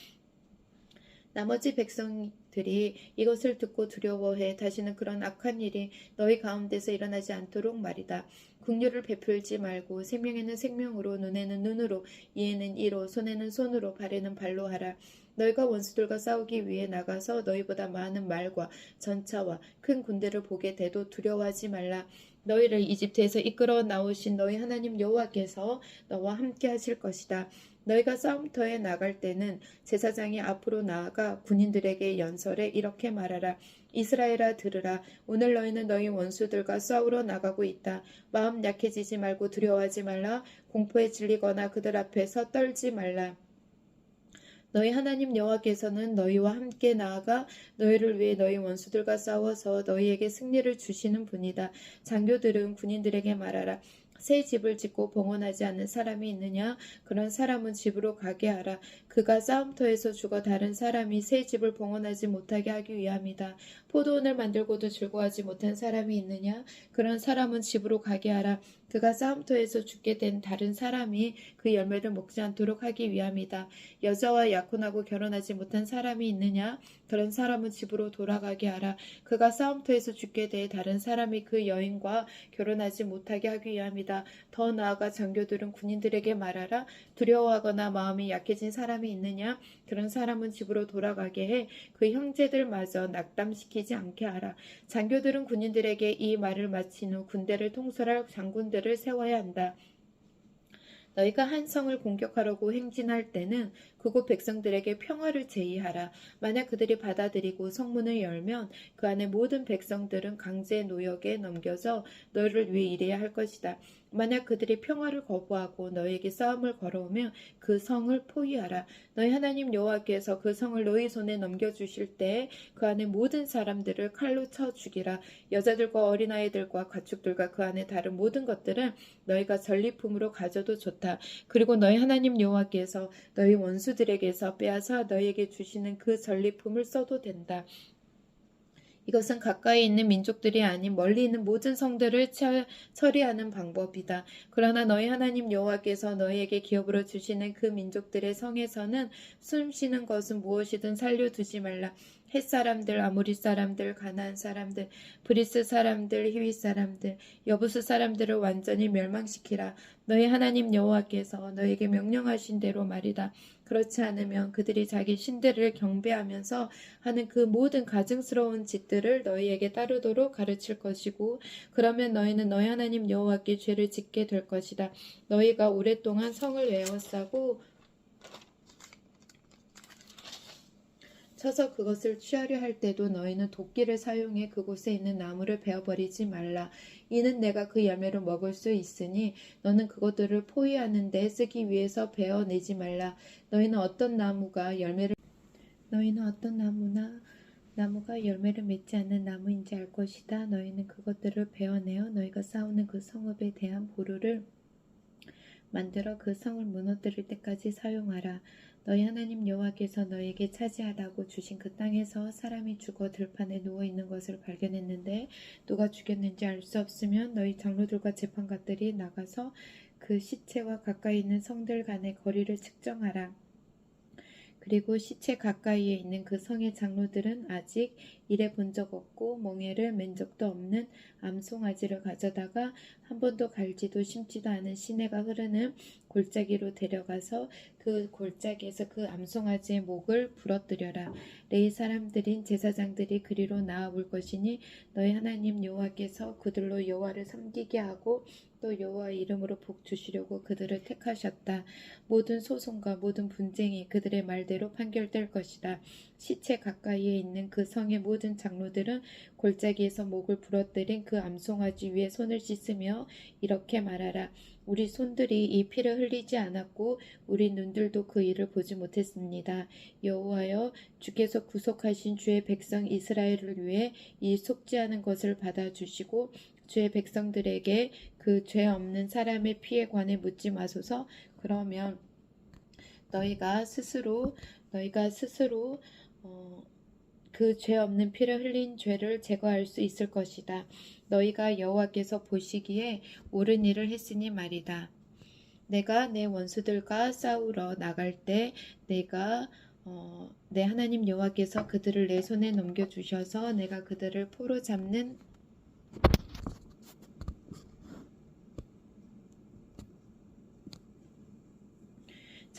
나머지 백성들이 이것을 듣고 두려워해 다시는 그런 악한 일이 너희 가운데서 일어나지 않도록 말이다. 긍휼을 베풀지 말고 생명에는 생명으로 눈에는 눈으로 이에는 이로 손에는 손으로 발에는 발로 하라. 너희가 원수들과 싸우기 위해 나가서 너희보다 많은 말과 전차와 큰 군대를 보게 돼도 두려워하지 말라. 너희를 이집트에서 이끌어 나오신 너희 하나님 여호와께서 너와 함께 하실 것이다. 너희가 싸움터에 나갈 때는 제사장이 앞으로 나아가 군인들에게 연설해 이렇게 말하라. 이스라엘아 들으라. 오늘 너희는 너희 원수들과 싸우러 나가고 있다. 마음 약해지지 말고 두려워하지 말라. 공포에 질리거나 그들 앞에서 떨지 말라. 너희 하나님 여호와께서는 너희와 함께 나아가 너희를 위해 너희 원수들과 싸워서 너희에게 승리를 주시는 분이다. 장교들은 군인들에게 말하라. 새 집을 짓고 봉헌하지 않는 사람이 있느냐? 그런 사람은 집으로 가게 하라. 그가 싸움터에서 죽어 다른 사람이 새 집을 봉헌하지 못하게 하기 위함이다. 포도원을 만들고도 즐거워하지 못한 사람이 있느냐? 그런 사람은 집으로 가게 하라. 그가 싸움터에서 죽게 된 다른 사람이 그 열매를 먹지 않도록 하기 위함이다. 여자와 약혼하고 결혼하지 못한 사람이 있느냐? 그런 사람은 집으로 돌아가게 하라. 그가 싸움터에서 죽게 돼 다른 사람이 그 여인과 결혼하지 못하게 하기 위함이다. 더 나아가 장교들은 군인들에게 말하라. 두려워하거나 마음이 약해진 사람이 있느냐? 그런 사람은 집으로 돌아가게 해 그 형제들마저 낙담시키지 않게 하라. 장교들은 군인들에게 이 말을 마친 후 군대를 통솔할 장군들을 세워야 한다. 너희가 한 성을 공격하려고 행진할 때는 그곳 백성들에게 평화를 제의하라. 만약 그들이 받아들이고 성문을 열면 그 안에 모든 백성들은 강제 노역에 넘겨져 너희를 위해 일해야 할 것이다. 만약 그들이 평화를 거부하고 너희에게 싸움을 걸어오면 그 성을 포위하라. 너희 하나님 여호와께서 그 성을 너희 손에 넘겨주실 때 그 안에 모든 사람들을 칼로 쳐 죽이라. 여자들과 어린아이들과 가축들과 그 안에 다른 모든 것들은 너희가 전리품으로 가져도 좋다. 그리고 너희 하나님 여호와께서 너희 원수들에게서 빼앗아 너희에게 주시는 그 전리품을 써도 된다. 이것은 가까이 있는 민족들이 아닌 멀리 있는 모든 성들을 처리하는 방법이다. 그러나 너희 하나님 여호와께서 너희에게 기업으로 주시는 그 민족들의 성에서는 숨쉬는 것은 무엇이든 살려두지 말라. 헷 사람들, 아모리 사람들, 가나안 사람들, 브리스 사람들, 히윗 사람들, 여부스 사람들을 완전히 멸망시키라. 너희 하나님 여호와께서 너희에게 명령하신 대로 말이다. 그렇지 않으면 그들이 자기 신들을 경배하면서 하는 그 모든 가증스러운 짓들을 너희에게 따르도록 가르칠 것이고, 그러면 너희는 너희 하나님 여호와께 죄를 짓게 될 것이다. 너희가 오랫동안 성을 에워싸고 쳐서 그것을 취하려 할 때도 너희는 도끼를 사용해 그곳에 있는 나무를 베어버리지 말라. 이는 내가 그 열매를 먹을 수 있으니 너는 그것들을 포위하는 데 쓰기 위해서 베어내지 말라. 너희는 어떤 나무가 나무가 열매를 맺지 않는 나무인지 알 것이다. 너희는 그것들을 베어내어 너희가 싸우는 그 성읍에 대한 보루를 만들어 그 성을 무너뜨릴 때까지 사용하라. 너희 하나님 여호와께서 너희에게 차지하라고 주신 그 땅에서 사람이 죽어 들판에 누워있는 것을 발견했는데 누가 죽였는지 알 수 없으면 너희 장로들과 재판관들이 나가서 그 시체와 가까이 있는 성들 간의 거리를 측정하라. 그리고 시체 가까이에 있는 그 성의 장로들은 아직 일해 본 적 없고 멍에를 맨 적도 없는 암송아지를 가져다가 한 번도 갈지도 심지도 않은 시내가 흐르는 골짜기로 데려가서 그 골짜기에서 그 암송아지의 목을 부러뜨려라. 레위 사람들인 제사장들이 그리로 나아올 것이니 너희 하나님 여호와께서 그들로 여호와를 섬기게 하고 또 여호와의 이름으로 복 주시려고 그들을 택하셨다. 모든 소송과 모든 분쟁이 그들의 말대로 판결될 것이다. 시체 가까이에 있는 그 성의 모든 장로들은 골짜기에서 목을 부러뜨린 그 암송아지 위에 손을 씻으며 이렇게 말하라. 우리 손들이 이 피를 흘리지 않았고 우리 눈들도 그 일을 보지 못했습니다. 여호와여, 주께서 구속하신 주의 백성 이스라엘을 위해 이 속죄하는 것을 받아주시고 주의 백성들에게 그 죄 없는 사람의 피에 관해 묻지 마소서. 그러면 너희가 스스로 그 죄 없는 피를 흘린 죄를 제거할 수 있을 것이다. 너희가 여호와께서 보시기에 옳은 일을 했으니 말이다. 내가 내 원수들과 싸우러 나갈 때 내 하나님 여호와께서 그들을 내 손에 넘겨주셔서 내가 그들을 포로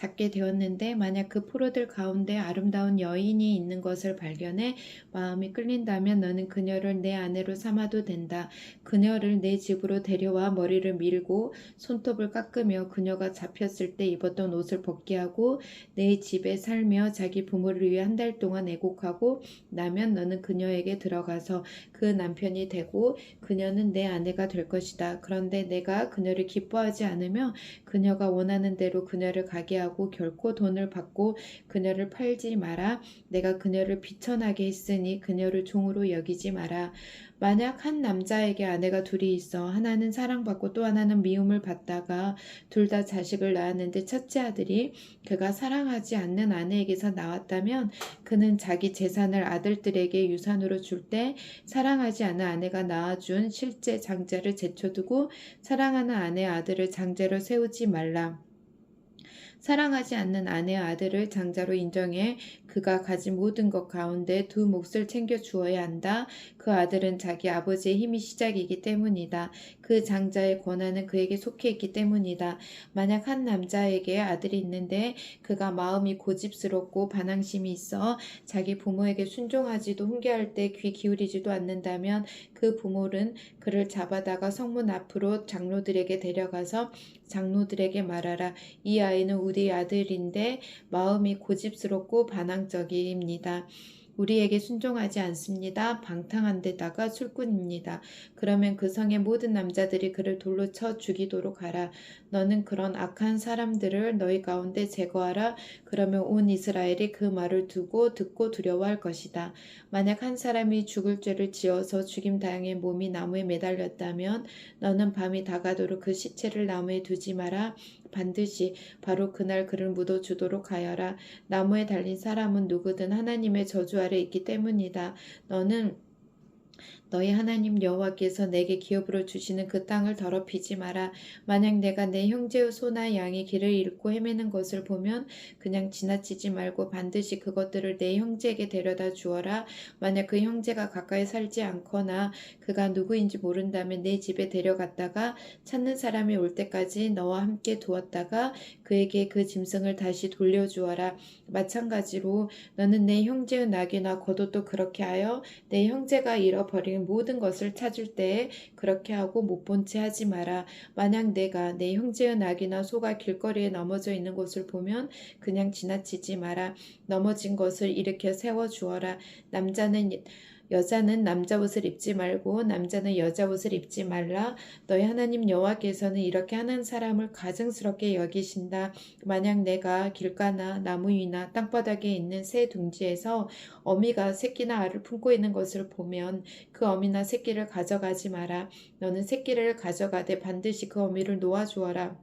잡게 되었는데 만약 그 포로들 가운데 아름다운 여인이 있는 것을 발견해 마음이 끌린다면 너는 그녀를 내 아내로 삼아도 된다. 그녀를 내 집으로 데려와 머리를 밀고 손톱을 깎으며 그녀가 잡혔을 때 입었던 옷을 벗게 하고 내 집에 살며 자기 부모를 위해 한 달 동안 애곡하고 나면 너는 그녀에게 들어가서 그 남편이 되고 그녀는 내 아내가 될 것이다. 그런데 내가 그녀를 기뻐하지 않으며 그녀가 원하는 대로 그녀를 가게 하고 결코 돈을 받고 그녀를 팔지 마라. 내가 그녀를 비천하게 했으니 그녀를 종으로 여기지 마라. 만약 한 남자에게 아내가 둘이 있어 하나는 사랑받고 또 하나는 미움을 받다가 둘 다 자식을 낳았는데 첫째 아들이 그가 사랑하지 않는 아내에게서 나왔다면 그는 자기 재산을 아들들에게 유산으로 줄 때 사랑하지 않은 아내가 낳아준 실제 장자를 제쳐두고 사랑하는 아내의 아들을 장자로 세우지 말라. 사랑하지 않는 아내의 아들을 장자로 인정해 그가 가진 모든 것 가운데 두 몫을 챙겨 주어야 한다. 그 아들은 자기 아버지의 힘이 시작이기 때문이다. 그 장자의 권한은 그에게 속해 있기 때문이다. 만약 한 남자에게 아들이 있는데 그가 마음이 고집스럽고 반항심이 있어 자기 부모에게 순종하지도 훈계할 때 귀 기울이지도 않는다면 그 부모는 그를 잡아다가 성문 앞으로 장로들에게 데려가서 장로들에게 말하라. 이 아이는 우리 아들인데 마음이 고집스럽고 반항적입니다. 우리에게 순종하지 않습니다. 방탕한 데다가 술꾼입니다. 그러면 그 성의 모든 남자들이 그를 돌로 쳐 죽이도록 하라. 너는 그런 악한 사람들을 너희 가운데 제거하라. 그러면 온 이스라엘이 그 말을 듣고 두려워할 것이다. 만약 한 사람이 죽을 죄를 지어서 죽임당해 몸이 나무에 매달렸다면 너는 밤이 다가도록 그 시체를 나무에 두지 마라. 반드시 바로 그날 그를 묻어주도록 하여라. 나무에 달린 사람은 누구든 하나님의 저주 아래 있기 때문이다. 너는 너희 하나님 여호와께서 내게 기업으로 주시는 그 땅을 더럽히지 마라. 만약 내가 내 형제의 소나 양이 길을 잃고 헤매는 것을 보면 그냥 지나치지 말고 반드시 그것들을 내 형제에게 데려다 주어라. 만약 그 형제가 가까이 살지 않거나 그가 누구인지 모른다면 내 집에 데려갔다가 찾는 사람이 올 때까지 너와 함께 두었다가 그에게 그 짐승을 다시 돌려주어라. 마찬가지로 너는 내 형제의 낙이나 겉옷도 그렇게 하여 내 형제가 잃어버린 모든 것을 찾을 때에 그렇게 하고 못 본 채 하지 마라. 만약 내가 내 형제의 낙이나 소가 길거리에 넘어져 있는 것을 보면 그냥 지나치지 마라. 넘어진 것을 일으켜 세워주어라. 여자는 남자 옷을 입지 말고 남자는 여자 옷을 입지 말라. 너희 하나님 여호와께서는 이렇게 하는 사람을 가증스럽게 여기신다. 만약 내가 길가나 나무 위나 땅바닥에 있는 새 둥지에서 어미가 새끼나 알을 품고 있는 것을 보면 그 어미나 새끼를 가져가지 마라. 너는 새끼를 가져가되 반드시 그 어미를 놓아주어라.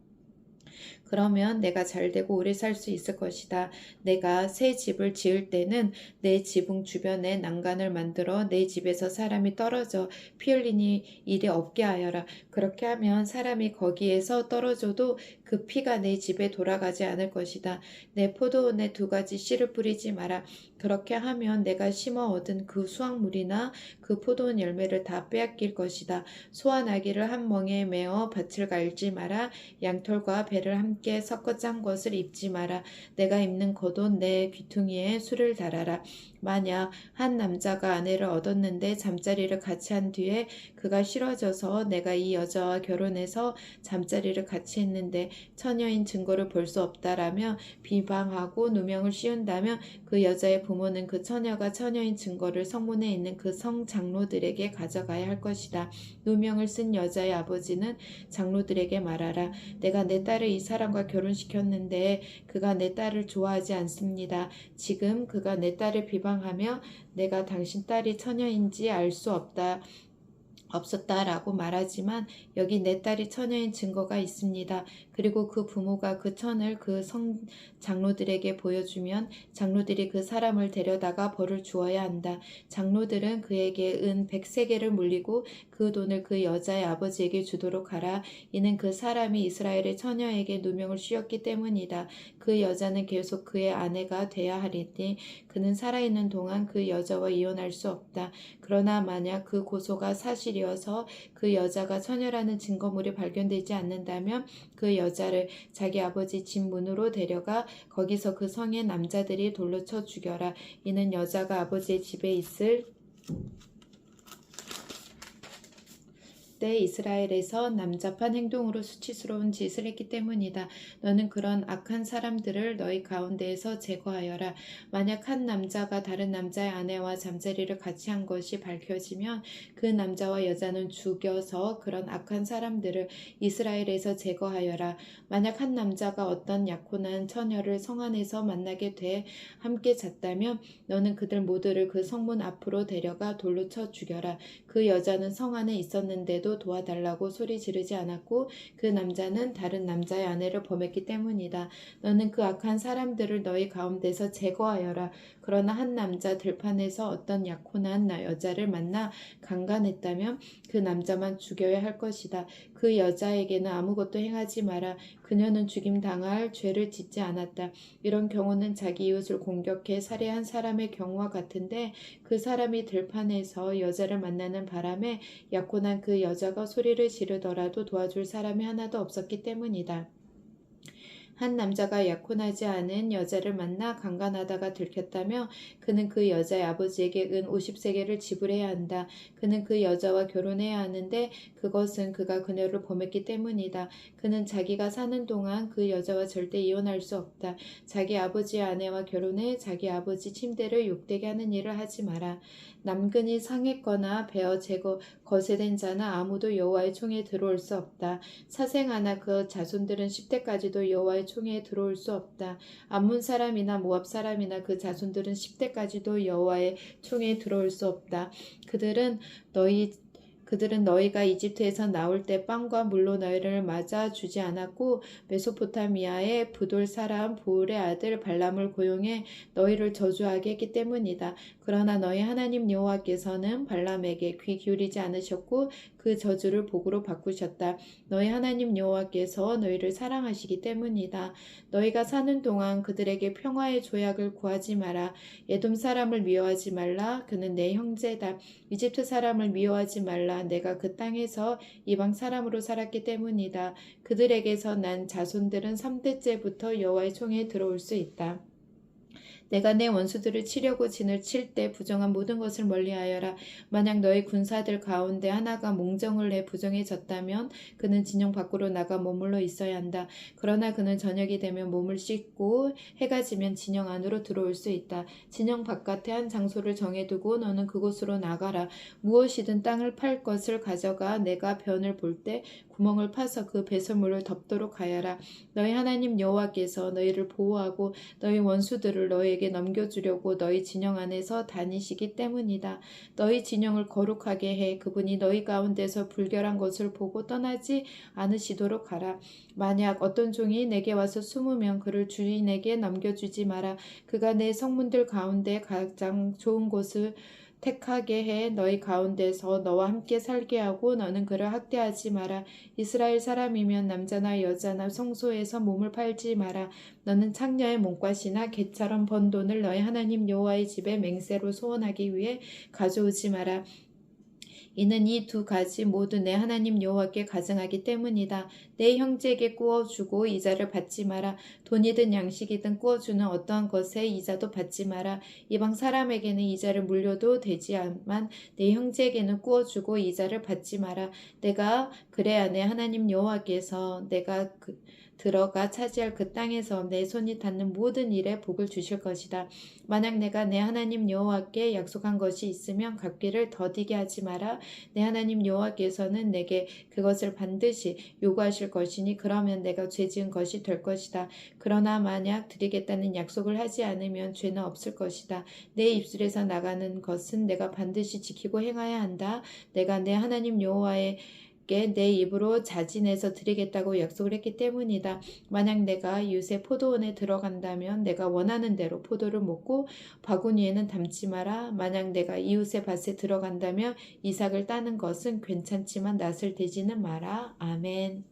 그러면 내가 잘되고 오래 살 수 있을 것이다. 내가 새 집을 지을 때는 내 지붕 주변에 난간을 만들어 내 집에서 사람이 떨어져 피 흘리니 일이 없게 하여라. 그렇게 하면 사람이 거기에서 떨어져도 그 피가 내 집에 돌아가지 않을 것이다. 내 포도원에 두 가지 씨를 뿌리지 마라. 그렇게 하면 내가 심어 얻은 그 수확물이나 그 포도원 열매를 다 빼앗길 것이다. 소와 나귀를 한 멍에 메어 밭을 갈지 마라. 양털과 배를 함께 섞어 짠 것을 입지 마라. 내가 입는 겉옷 내 귀퉁이에 술을 달아라. 만약 한 남자가 아내를 얻었는데 잠자리를 같이 한 뒤에 그가 싫어져서 내가 이 여자와 결혼해서 잠자리를 같이 했는데 처녀인 증거를 볼 수 없다라며 비방하고 누명을 씌운다면 그 여자의 부모는 그 처녀가 처녀인 증거를 성문에 있는 그 성 장로들에게 가져가야 할 것이다. 누명을 쓴 여자의 아버지는 장로들에게 말하라. 내가 내 딸을 이 사람과 결혼시켰는데 그가 내 딸을 좋아하지 않습니다. 지금 그가 내 딸을 비방하며 내가 당신 딸이 처녀인지 알 수 없었다라고 말하지만 여기 내 딸이 처녀인 증거가 있습니다. 그리고 그 부모가 그 천을 그 성 장로들에게 보여주면 장로들이 그 사람을 데려다가 벌을 주어야 한다. 장로들은 그에게 은 100세겔을 물리고 그 돈을 그 여자의 아버지에게 주도록 하라. 이는 그 사람이 이스라엘의 처녀에게 누명을 씌웠기 때문이다. 그 여자는 계속 그의 아내가 돼야 하리니 그는 살아있는 동안 그 여자와 이혼할 수 없다. 그러나 만약 그 고소가 사실이어서 그 여자가 처녀라는 증거물이 발견되지 않는다면 그 여자를 자기 아버지 집 문으로 데려가 거기서 그 성의 남자들이 돌로 쳐 죽여라. 이는 여자가 아버지의 집에 있을 때 이스라엘에서 남잡한 행동으로 수치스러운 짓을 했기 때문이다. 너는 그런 악한 사람들을 너희 가운데에서 제거하여라. 만약 한 남자가 다른 남자의 아내와 잠자리를 같이 한 것이 밝혀지면 그 남자와 여자는 죽여서 그런 악한 사람들을 이스라엘에서 제거하여라. 만약 한 남자가 어떤 약혼한 처녀를 성 안에서 만나게 돼 함께 잤다면 너는 그들 모두를 그 성문 앞으로 데려가 돌로 쳐 죽여라. 그 여자는 성 안에 있었는데도 도와달라고 소리 지르지 않았고 그 남자는 다른 남자의 아내를 범했기 때문이다. 너는 그 악한 사람들을 너희 가운데서 제거하여라. 그러나 한 남자 들판에서 어떤 약혼한 여자를 만나 강간했다면 그 남자만 죽여야 할 것이다. 그 여자에게는 아무것도 행하지 마라. 그녀는 죽임당할 죄를 짓지 않았다. 이런 경우는 자기 이웃을 공격해 살해한 사람의 경우와 같은데 그 사람이 들판에서 여자를 만나는 바람에 약혼한 그 여자가 소리를 지르더라도 도와줄 사람이 하나도 없었기 때문이다. 한 남자가 약혼하지 않은 여자를 만나 강간하다가 들켰다며 그는 그 여자의 아버지에게 은 50세겔을 지불해야 한다. 그는 그 여자와 결혼해야 하는데 그것은 그가 그녀를 범했기 때문이다. 그는 자기가 사는 동안 그 여자와 절대 이혼할 수 없다. 자기 아버지의 아내와 결혼해 자기 아버지 침대를 욕되게 하는 일을 하지 마라. 남근이 상했거나 베어 제거 거세된 자는 아무도 여호와의 총에 들어올 수 없다. 사생아나 그 자손들은 10대까지도 여호와의 총에 들어올 수 없다. 암몬 사람이나 모압 사람이나 그 자손들은 10대까지도 여호와의 총에 들어올 수 없다. 그들은 너희가 이집트에서 나올 때 빵과 물로 너희를 맞아 주지 않았고 메소포타미아의 부돌 사람 보울의 아들 발람을 고용해 너희를 저주하게 했기 때문이다. 그러나 너희 하나님 여호와께서는 발람에게 귀 기울이지 않으셨고 그 저주를 복으로 바꾸셨다. 너희 하나님 여호와께서 너희를 사랑하시기 때문이다. 너희가 사는 동안 그들에게 평화의 조약을 구하지 마라. 에돔 사람을 미워하지 말라. 그는 내 형제다. 이집트 사람을 미워하지 말라. 내가 그 땅에서 이방 사람으로 살았기 때문이다. 그들에게서 난 자손들은 3대째부터 여호와의 총에 들어올 수 있다. 내가 내 원수들을 치려고 진을 칠 때 부정한 모든 것을 멀리하여라. 만약 너희 군사들 가운데 하나가 몽정을 해 부정해졌다면 그는 진영 밖으로 나가 머물러 있어야 한다. 그러나 그는 저녁이 되면 몸을 씻고 해가 지면 진영 안으로 들어올 수 있다. 진영 바깥에 한 장소를 정해두고 너는 그곳으로 나가라. 무엇이든 땅을 팔 것을 가져가 내가 변을 볼 때 구멍을 파서 그 배설물을 덮도록 하여라. 너희 하나님 여호와께서 너희를 보호하고 너희 원수들을 너희에게 넘겨주려고 너희 진영 안에서 다니시기 때문이다. 너희 진영을 거룩하게 해 그분이 너희 가운데서 불결한 것을 보고 떠나지 않으시도록 하라. 만약 어떤 종이 내게 와서 숨으면 그를 주인에게 넘겨주지 마라. 그가 내 성문들 가운데 가장 좋은 곳을 택하게 해 너희 가운데서 너와 함께 살게 하고 너는 그를 학대하지 마라. 이스라엘 사람이면 남자나 여자나 성소에서 몸을 팔지 마라. 너는 창녀의 몸값이나 개처럼 번 돈을 너희 하나님 여호와의 집에 맹세로 소원하기 위해 가져오지 마라. 이는 이 두 가지 모두 내 하나님 여호와께 가증하기 때문이다. 내 형제에게 꾸어주고 이자를 받지 마라. 돈이든 양식이든 꾸어주는 어떠한 것에 이자도 받지 마라. 이방 사람에게는 이자를 물려도 되지만 내 형제에게는 꾸어주고 이자를 받지 마라. 내가 그래야 내 하나님 여호와께서 내가 들어가 차지할 그 땅에서 내 손이 닿는 모든 일에 복을 주실 것이다. 만약 내가 내 하나님 여호와께 약속한 것이 있으면 갚기를 더디게 하지 마라. 내 하나님 여호와께서는 내게 그것을 반드시 요구하실 것이니 그러면 내가 죄지은 것이 될 것이다. 그러나 만약 드리겠다는 약속을 하지 않으면 죄는 없을 것이다. 내 입술에서 나가는 것은 내가 반드시 지키고 행해야 한다. 내가 내 하나님 여호와의 내 입으로 자진해서 드리겠다고 약속을 했기 때문이다. 만약 내가 이웃의 포도원에 들어간다면 내가 원하는 대로 포도를 먹고 바구니에는 담지 마라. 만약 내가 이웃의 밭에 들어간다면 이삭을 따는 것은 괜찮지만 낫을 대지는 마라. 아멘.